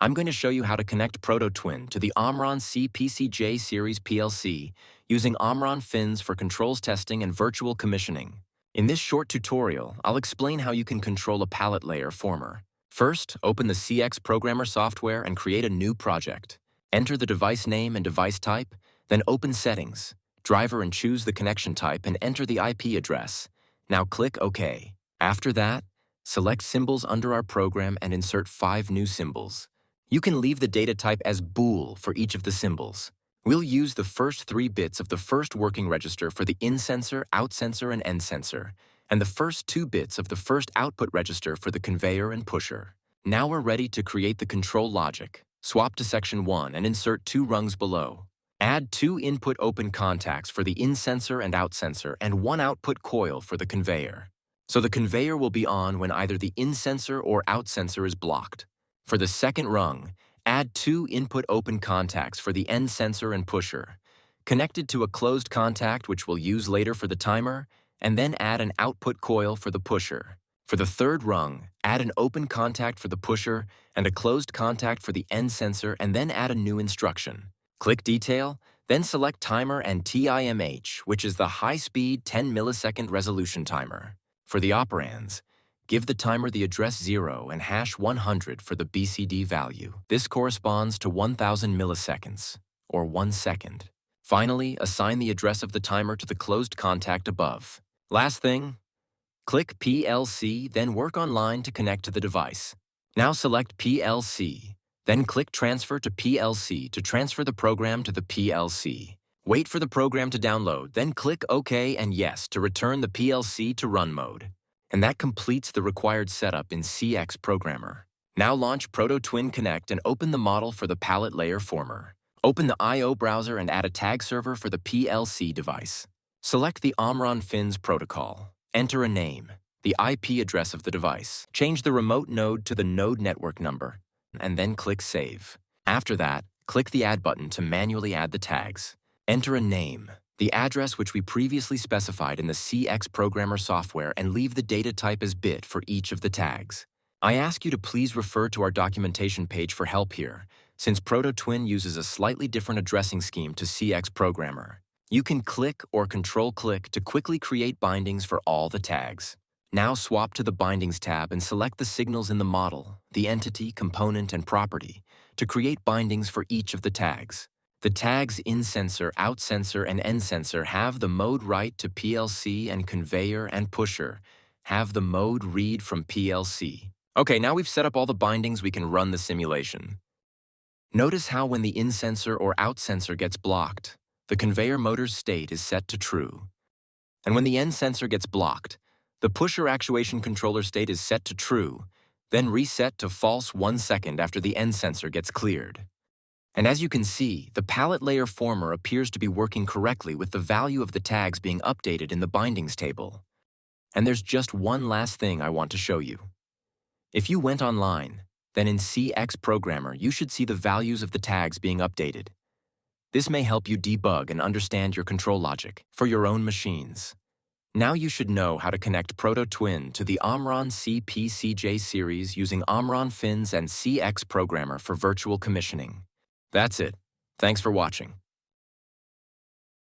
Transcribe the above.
I'm going to show you how to connect ProtoTwin to the Omron CP series PLC using Omron FINS for controls testing and virtual commissioning. In this short tutorial, I'll explain how you can control a pallet layer former. First, open the CX Programmer software and create a new project. Enter the device name and device type, then open Settings, Driver, and choose the connection type and enter the IP address. Now click OK. After that, select Symbols under our program and insert 5 new symbols. You can leave the data type as bool for each of the symbols. We'll use the first 3 bits of the first working register for the in sensor, out sensor, and end sensor, and the first 2 bits of the first output register for the conveyor and pusher. Now we're ready to create the control logic. Swap to section 1 and insert 2 rungs below. Add 2 input open contacts for the in sensor and out sensor and 1 output coil for the conveyor. So the conveyor will be on when either the in sensor or out sensor is blocked. For the second rung, add 2 input open contacts for the end sensor and pusher, connected to a closed contact which we'll use later for the timer, and then add an output coil for the pusher. For the third rung, add an open contact for the pusher and a closed contact for the end sensor, and then add a new instruction. Click Detail, then select Timer and TIMH, which is the high-speed 10 millisecond resolution timer. For the operands, give the timer the address 0 and hash 100 for the BCD value. This corresponds to 1000 milliseconds, or 1 second. Finally, assign the address of the timer to the closed contact above. Last thing, click PLC, then work on line to connect to the device. Now select PLC, then click Transfer to PLC to transfer the program to the PLC. Wait for the program to download, then click OK and Yes to return the PLC to run mode. And that completes the required setup in CX Programmer. Now launch ProtoTwin Connect and open the model for the pallet layer former. Open the I/O browser and add a tag server for the PLC device. Select the Omron FINS protocol. Enter a name, the IP address of the device. Change the remote node to the node network number, and then click Save. After that, click the Add button to manually add the tags. Enter a name, the address which we previously specified in the CX Programmer software, and leave the data type as bit for each of the tags. I ask you to please refer to our documentation page for help here, since ProtoTwin uses a slightly different addressing scheme to CX Programmer. You can click or Control-click to quickly create bindings for all the tags. Now swap to the Bindings tab and select the signals in the model, the entity, component, and property, to create bindings for each of the tags. The tags in sensor, out sensor, and end sensor have the mode write to PLC, and conveyor and pusher have the mode read from PLC. Okay, now we've set up all the bindings, we can run the simulation. Notice how when the in sensor or out sensor gets blocked, the conveyor motor's state is set to true. And when the end sensor gets blocked, the pusher actuation controller state is set to true, then reset to false 1 second after the end sensor gets cleared. And as you can see, the pallet layer former appears to be working correctly with the value of the tags being updated in the bindings table. And there's just one last thing I want to show you. If you went online, then in CX Programmer you should see the values of the tags being updated. This may help you debug and understand your control logic for your own machines. Now you should know how to connect ProtoTwin to the Omron CP series using Omron FINS and CX Programmer for virtual commissioning. That's it. Thanks for watching.